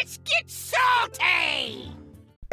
Let's get salty!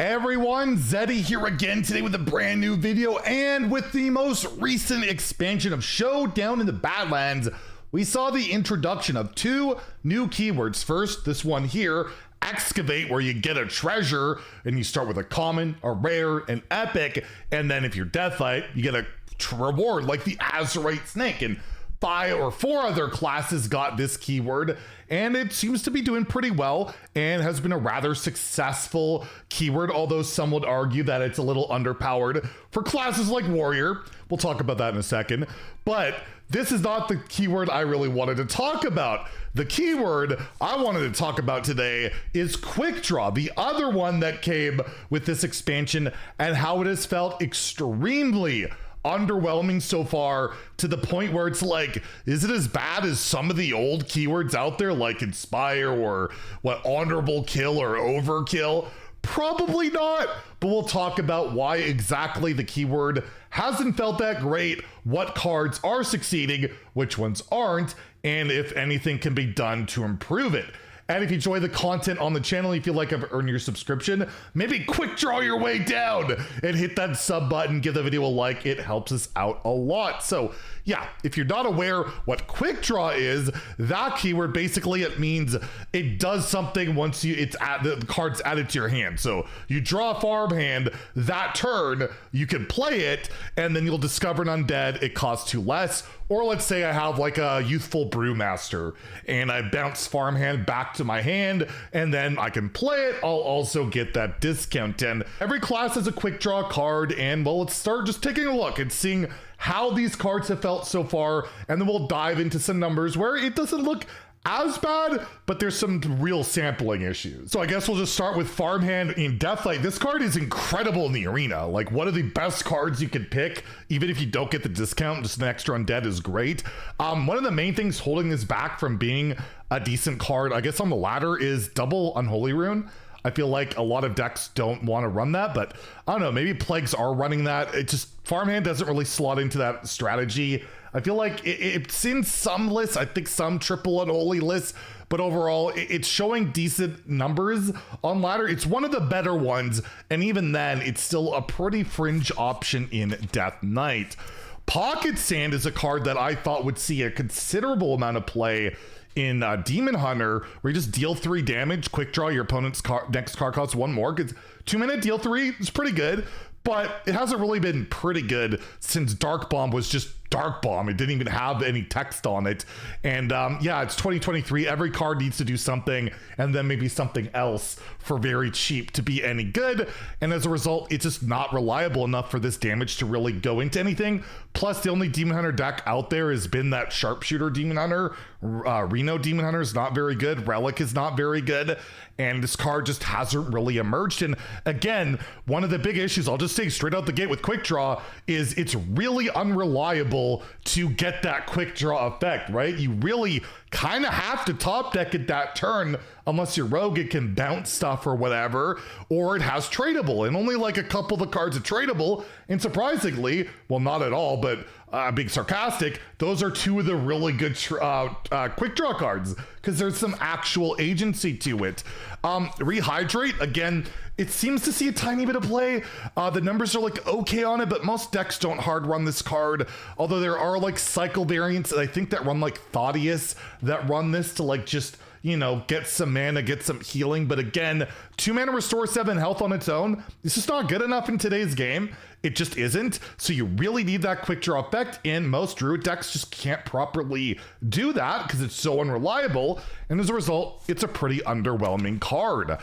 Everyone, Zeddy here again today with a brand new video, and with the most recent expansion of Showdown in the Badlands, we saw the introduction of two new keywords. First, this one here, Excavate, where you get a treasure and you start with a common, a rare, an epic, and then if you're Deathlight, you get a reward like the Azurite Snake. And 5 or 4 other classes got this keyword, and it seems to be doing pretty well and has been a rather successful keyword, although some would argue that it's a little underpowered for classes like Warrior. We'll talk about that in a second, but this is not the keyword I really wanted to talk about. The keyword I wanted to talk about today is Quickdraw, the other one that came with this expansion, and how it has felt extremely underwhelming so far, to the point where it's like, is it as bad as some of the old keywords out there like Inspire or what, Honorable Kill or Overkill? Probably not, but we'll talk about why exactly the keyword hasn't felt that great, what cards are succeeding, which ones aren't, and if anything can be done to improve it. And if you enjoy the content on the channel, you feel like I've earned your subscription, maybe quick draw your way down and hit that sub button, give the video a like, it helps us out a lot. So yeah, if you're not aware what quick draw is, that keyword basically, it means it does something once the card's added to your hand. So you draw a farmhand, that turn, you can play it, and then you'll discover an undead, it costs 2 less. Or let's say I have like a Youthful Brewmaster and I bounce farmhand back to my hand, and then I can play it. I'll also get that discount. And every class has a quick draw card, and well, let's start just taking a look and seeing how these cards have felt so far, and then we'll dive into some numbers where it doesn't look as bad, but there's some real sampling issues. So I guess we'll just start with Farmhand in Deathlight. This card is incredible in the arena. Like, one of the best cards you could pick, even if you don't get the discount, just an extra undead is great. One of the main things holding this back from being a decent card, I guess on the ladder, is double Unholy Rune. I feel like a lot of decks don't want to run that, but I don't know, maybe Plagues are running that. It just, Farmhand doesn't really slot into that strategy. I feel like it's in some lists, I think some triple unholy lists, but overall it's showing decent numbers on ladder. It's one of the better ones, and even then it's still a pretty fringe option in Death Knight. Pocket Sand is a card that I thought would see a considerable amount of play in Demon Hunter, where you just deal 3 damage, quick draw, your opponent's next card costs 1 more. Because 2-minute deal 3 is pretty good, but it hasn't really been pretty good since Dark Bomb was just Dark Bomb. It didn't even have any text on it. And yeah, it's 2023. Every card needs to do something and then maybe something else for very cheap to be any good. And as a result, it's just not reliable enough for this damage to really go into anything. Plus, the only Demon Hunter deck out there has been that Sharpshooter Demon Hunter. Reno Demon Hunter is not very good. Relic is not very good. And this card just hasn't really emerged. And again, one of the big issues, I'll just say straight out the gate with Quick Draw, is it's really unreliable to get that quick draw effect, right? You really kind of have to top deck at that turn unless you're rogue, it can bounce stuff or whatever, or it has tradable, and only like a couple of the cards are tradable. And surprisingly, well, not at all, but being sarcastic, those are 2 of the really good quick draw cards, because there's some actual agency to it. Rehydrate, again, it seems to see a tiny bit of play. The numbers are like okay on it, but most decks don't hard run this card, although there are like cycle variants, I think, that run like Thaddeus, that run this to like just, you know, get some mana, get some healing. But again, 2 mana restore 7 health on its own, it's just not good enough in today's game. It just isn't. So you really need that quick draw effect, and most Druid decks just can't properly do that because it's so unreliable. And as a result, it's a pretty underwhelming card.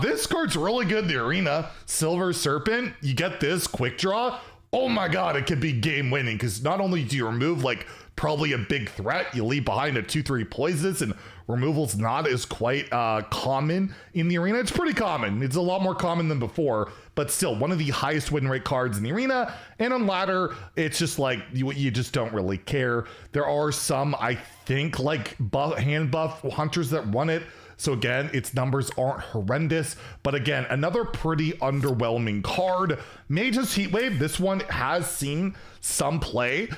This card's really good in the arena. Silver Serpent, you get this quick draw. Oh my god, it could be game winning, because not only do you remove like probably a big threat, you leave behind a 2-3 poisonous, and removal's not as quite common in the arena. It's pretty common. It's a lot more common than before, but still one of the highest win rate cards in the arena. And on ladder, it's just like you just don't really care. There are some, I think, like hand buff hunters that run it, So again, its numbers aren't horrendous, but again, another pretty underwhelming card. Mage's Heatwave, this one has seen some play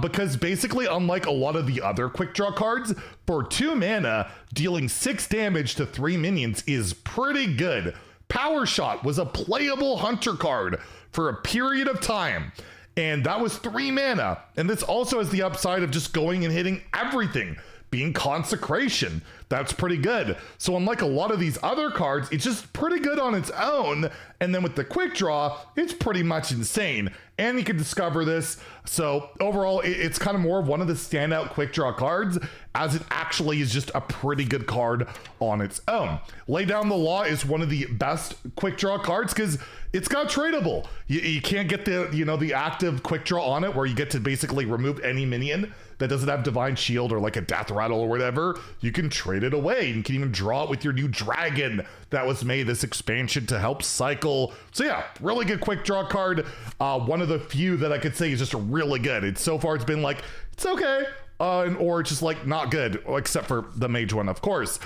because basically, unlike a lot of the other quick draw cards, for 2 mana, dealing 6 damage to 3 minions is pretty good. Power Shot was a playable hunter card for a period of time, and that was 3 mana. And this also has the upside of just going and hitting everything, being Consecration. That's pretty good. So unlike a lot of these other cards, it's just pretty good on its own. And then with the quick draw, it's pretty much insane. And you can discover this. So overall, it's kind of more of one of the standout quick draw cards, as it actually is just a pretty good card on its own. Lay Down the Law is one of the best quick draw cards because it's got tradable. You can't get the active quick draw on it where you get to basically remove any minion that doesn't have Divine Shield or like a Death Rattle or whatever. You can trade it away. You can even draw it with your new dragon that was made this expansion to help cycle. So yeah, really good quick draw card. One of the few that I could say is just really good. So far it's been like, it's okay. Or just like not good, except for the mage one, of course.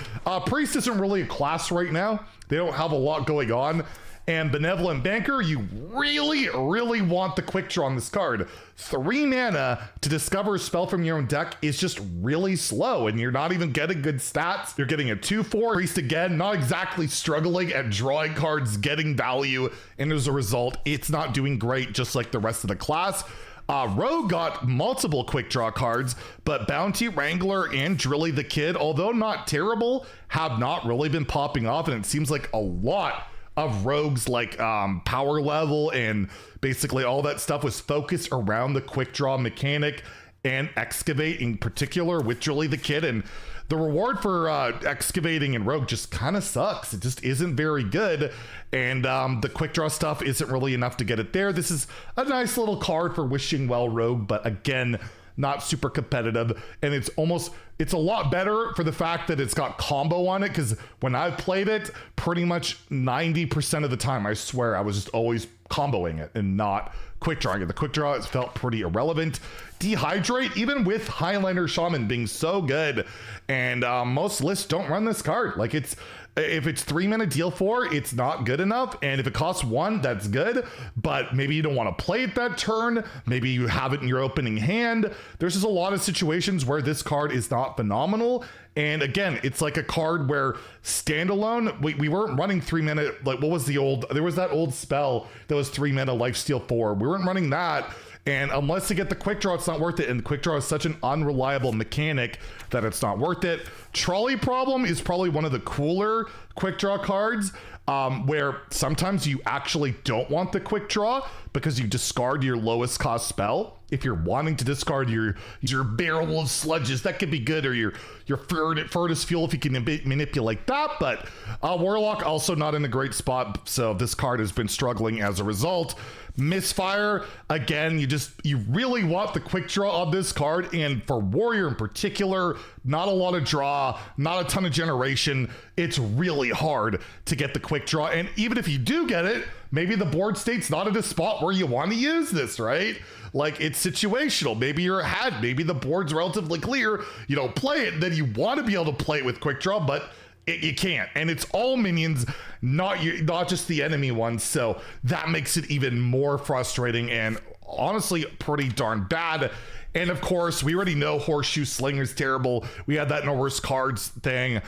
Priest isn't really a class right now. They don't have a lot going on. And Benevolent Banker, you really, really want the quick draw on this card. 3 mana to discover a spell from your own deck is just really slow, and you're not even getting good stats. You're getting a 2/4. Priest again, not exactly struggling at drawing cards, getting value, and as a result, it's not doing great just like the rest of the class. Rogue got multiple quick draw cards, but Bounty Wrangler and Drilly the Kid, although not terrible, have not really been popping off, and it seems like a lot of Rogue's like power level and basically all that stuff was focused around the quick draw mechanic and Excavate in particular with Drilly the Kid. And the reward for Excavating in Rogue just kind of sucks. It just isn't very good. And the quick draw stuff isn't really enough to get it there. This is a nice little card for Wishing Well Rogue, but again, not super competitive. And it's a lot better for the fact that it's got combo on it, because when I've played it, pretty much 90% of the time, I swear, I was just always comboing it and not quick drawing it. The quick draw has felt pretty irrelevant. Dehydrate, even with Highlander Shaman being so good, and most lists don't run this card. Like if it's 3 mana deal 4, it's not good enough. And if it costs 1, that's good. But maybe you don't want to play it that turn. Maybe you have it in your opening hand. There's just a lot of situations where this card is not phenomenal. And again, it's like a card where standalone, we weren't running 3 mana. Like what was there was that old spell that was 3 mana Lifesteal 4. We weren't running that. And unless you get the quick draw, it's not worth it. And the quick draw is such an unreliable mechanic that it's not worth it. Trolley Problem is probably one of the cooler quick draw cards, where sometimes you actually don't want the quick draw because you discard your lowest cost spell. If you're wanting to discard your Barrel of Sludges, that could be good, or your Furnace Fuel if you can manipulate that. But Warlock also not in a great spot, so this card has been struggling as a result. Misfire, again, you really want the quick draw on this card, and for Warrior in particular, not a lot of draw, not a ton of generation. It's really hard to get the quick draw, and even if you do get it, maybe the board state's not at a spot where you want to use this, right? Like, it's situational. Maybe you're ahead, maybe the board's relatively clear, you don't play it, then you want to be able to play it with quick draw, but you can't, and it's all minions, not just the enemy ones, so that makes it even more frustrating and honestly pretty darn bad. And of course, we already know Horseshoe Slinger is terrible. We had that in our worst cards thing.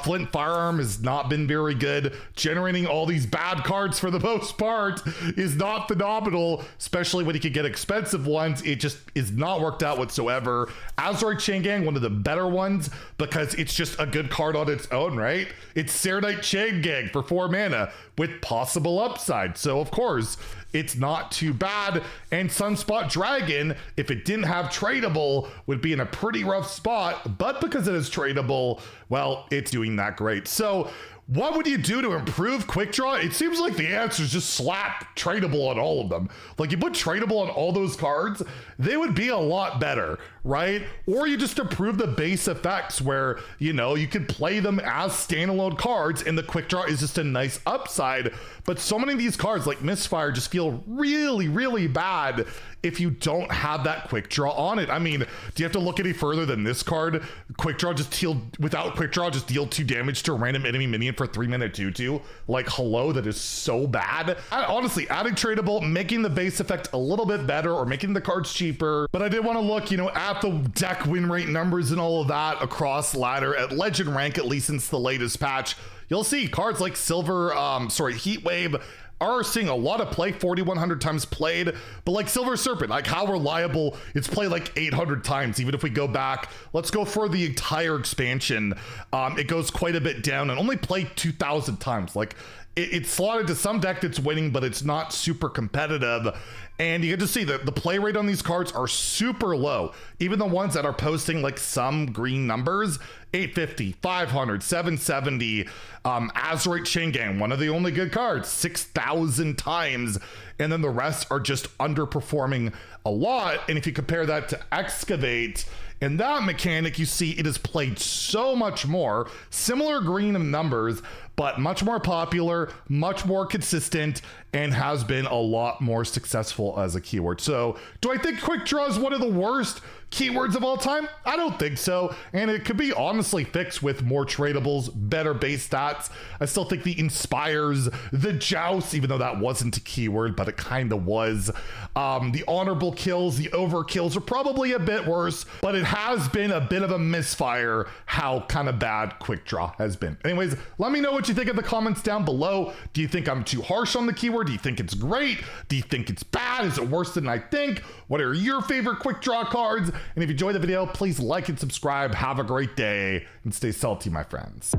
Flint Firearm has not been very good. Generating all these bad cards for the most part is not phenomenal, especially when you can get expensive ones. It just is not worked out whatsoever. Azure Chain Gang, one of the better ones, because it's just a good card on its own, right? It's Serenite Chain Gang for 4 mana with possible upside. So of course, it's not too bad. And Sunspot Dragon, if it didn't have tradable, would be in a pretty rough spot, but because it is tradable, well, it's doing that great. So what would you do to improve Quickdraw? It seems like the answer is just slap tradable on all of them. Like you put tradable on all those cards, they would be a lot better, right? Or you just improve the base effects where, you know, you could play them as standalone cards and the Quickdraw is just a nice upside. But so many of these cards like Misfire just feel really, really bad if you don't have that Quickdraw on it. I mean, do you have to look any further than this card? Quickdraw just without Quickdraw, just deal 2 damage to a random enemy minion for 3-minute 2/2. Like, hello, that is so bad. Honestly, adding tradable, making the base effect a little bit better or making the cards cheaper. But I did want to look, you know, at the deck win rate numbers and all of that across ladder at legend rank, at least since the latest patch. You'll see cards like Heat Wave are seeing a lot of play, 4,100 times played, but like Silver Serpent, like how reliable, it's played like 800 times. Even if we go back, let's go for the entire expansion, it goes quite a bit down and only played 2,000 times. Like it's slotted to some deck that's winning, but it's not super competitive. And you get to see that the play rate on these cards are super low. Even the ones that are posting like some green numbers, 850, 500, 770, Azurite Chaingang, one of the only good cards, 6,000 times. And then the rest are just underperforming a lot. And if you compare that to Excavate, in that mechanic, you see it is played so much more, similar green numbers, but much more popular, much more consistent, and has been a lot more successful as a keyword. So do I think Quickdraw is one of the worst keywords of all time? I don't think so. And it could be honestly fixed with more tradables, better base stats. I still think the Inspires, the Joust, even though that wasn't a keyword, but it kind of was. The honorable kills, the overkills are probably a bit worse, but it has been a bit of a misfire how kind of bad Quickdraw has been. Anyways, let me know what you think in the comments down below. Do you think I'm too harsh on the keyword? Do you think it's great? Do you think it's bad? Is it worse than I think? What are your favorite Quickdraw cards? And if you enjoyed the video, please like and subscribe. Have a great day and stay salty, my friends.